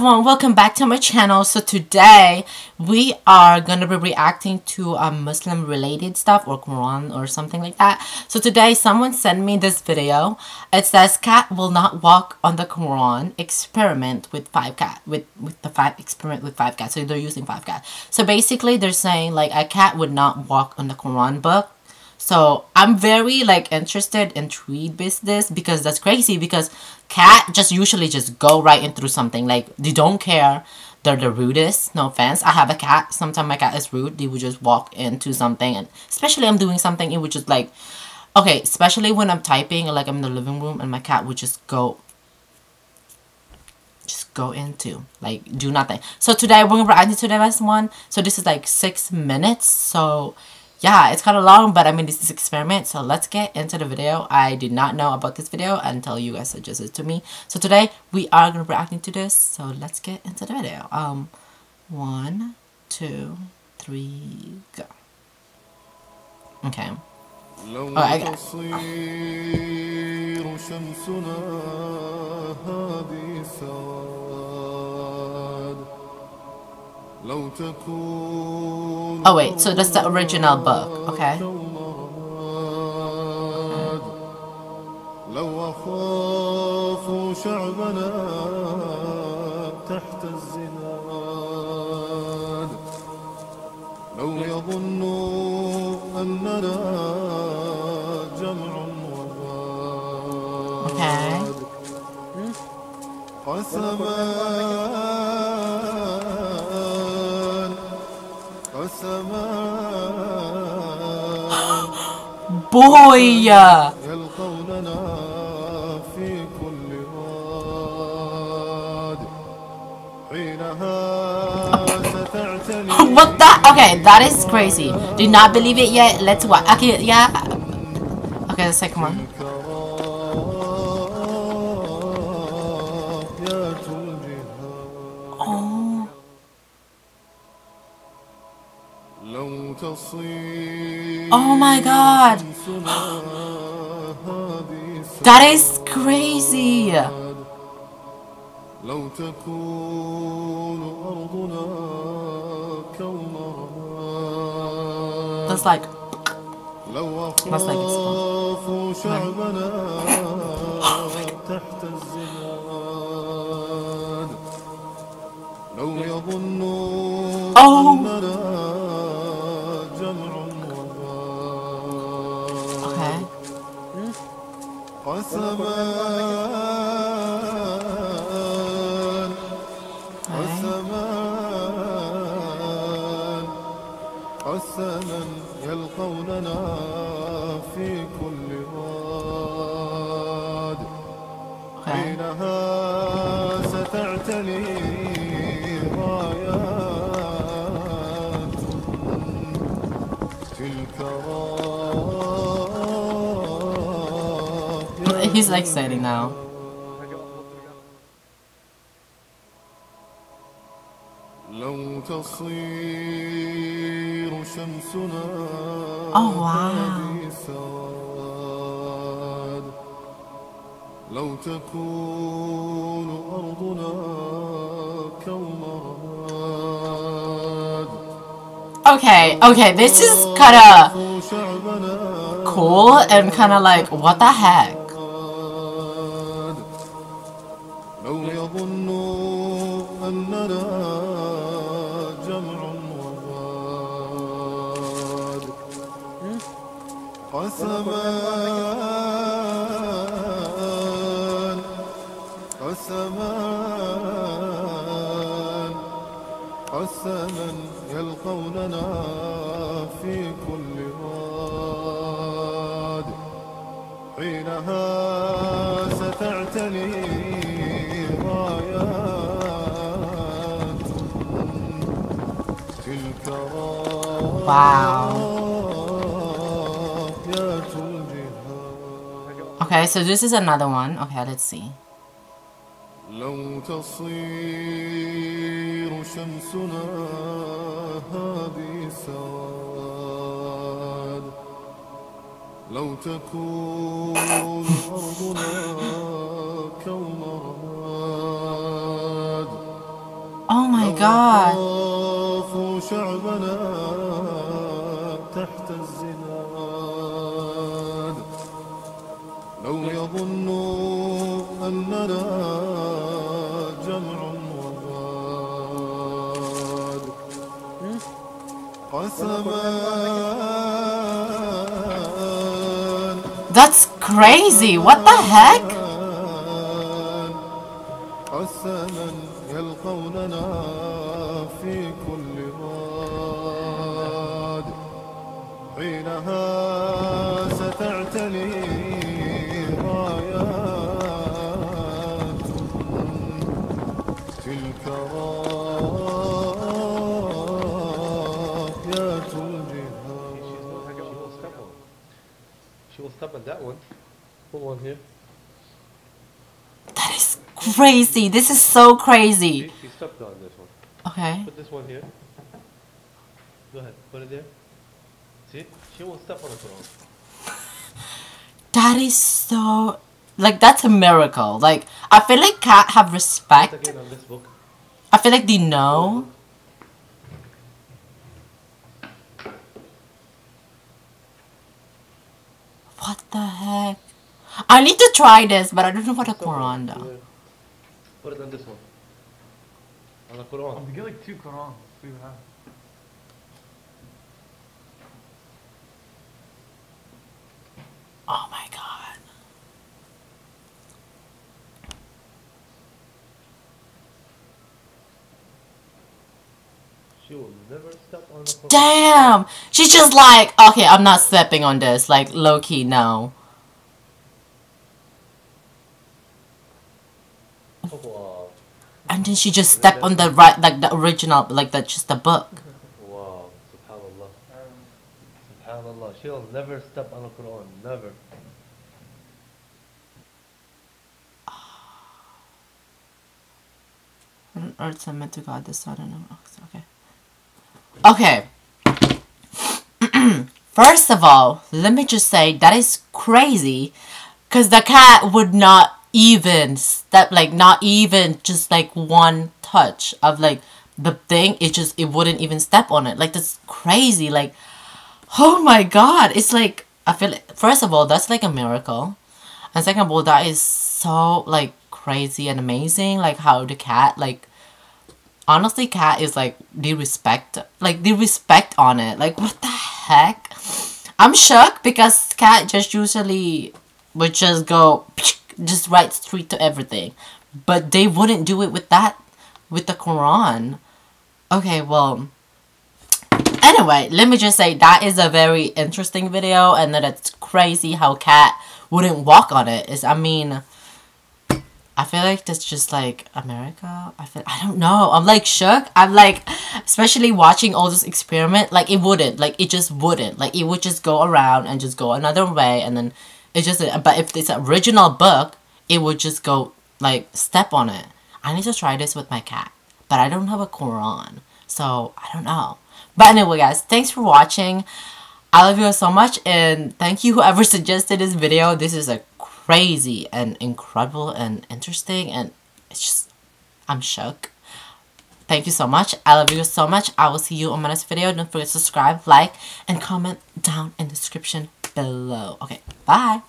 everyone, welcome back to my channel. So today we are gonna be reacting to Muslim related stuff or Quran or something like that. So today someone sent me this video. It says cat will not walk on the Quran, experiment with five cats. So they're using five cats. So basically they're saying like a cat would not walk on the Quran book. So I'm very like intrigued with this because that's crazy, because cat just usually just go right into something. Like they don't care. They're the rudest. No offense. I have a cat. Sometimes my cat is rude. They would just walk into something, and especially I'm doing something, it would just like, okay, especially when I'm typing, like I'm in the living room and my cat would just go into, like, do nothing. So today we're gonna react to the last one. So this is like 6 minutes. So yeah, it's kind of long, but I mean, this is an experiment. So let's get into the video. I did not know about this video until you guys suggested it to me. So today we are gonna be reacting to this. So let's get into the video. 1, 2, 3, go. Okay. Oh, I got Oh wait, so that's the original book, okay? Boy! What that? Okay, that is crazy. Do not believe it yet. Let's watch. Okay, yeah. Okay, the second one. Oh. Oh my god. That is crazy. That's like oh. He's like excited now. Oh wow. Okay, this is kinda cool and kinda like, what the heck? Wow. Okay, so this is another one. Okay, let's see. god. شعبنا تحت الزناد لو يظنوا أننا جمع وغاد قسما. That's crazy. What the heck? قسما يلقوننا في كل غاد حينها ستعتلي رايات تلك رايات الجهاد. She will step on that one. Put one here. That is crazy. This is so crazy. She stepped on this one. Okay. Put this one here. Go ahead. Put it there. See? She won't step on the Quran. That is so... Like, that's a miracle. Like, I feel like cat have respect. Again on this book. I feel like they know. What the heck? I need to try this, but I don't know what a Quran does. Put it on this one. On the Quran. We get like 2 Qurans. We have. Oh my god. She will never step on the Quran. Damn! She's just like, okay, I'm not stepping on this. Like, low-key, no. Wow. And then she just stepped on the right, like the original, like the just the book. Wow. Subhanallah. Subhanallah. She'll never step on the Quran. Never. What on earth am meant to God this? I don't know. Okay. Okay. First of all, let me just say that is crazy, because the cat would not even step, like not even just like one touch of like the thing. It wouldn't even step on it. Like, that's crazy. Like, oh my god, it's like, I feel like, first of all, that's like a miracle, and second of all, that is so like crazy and amazing. Like, how the cat, like, honestly, cat is like the respect on it. Like, what the heck? I'm shocked, because cat just usually would just go just right straight to everything, but they wouldn't do it with that, with the Quran. Okay, well, anyway, let me just say that is a very interesting video, and that it's crazy how cat wouldn't walk on it. I mean, I feel like that's just like America. I don't know. I'm like shook. I'm like, especially watching all this experiment. Like, it wouldn't. Like, it just wouldn't. Like, it would just go around and just go another way, and then it just. But if it's an original book, it would just go like step on it. I need to try this with my cat, but I don't have a Quran, so I don't know. But anyway, guys, thanks for watching. I love you all so much, and thank you whoever suggested this video. This is a crazy and incredible and interesting, and it's just, I'm shook. Thank you so much. I love you so much. I will see you on my next video. Don't forget to subscribe, like, and comment down in the description below. Okay, bye.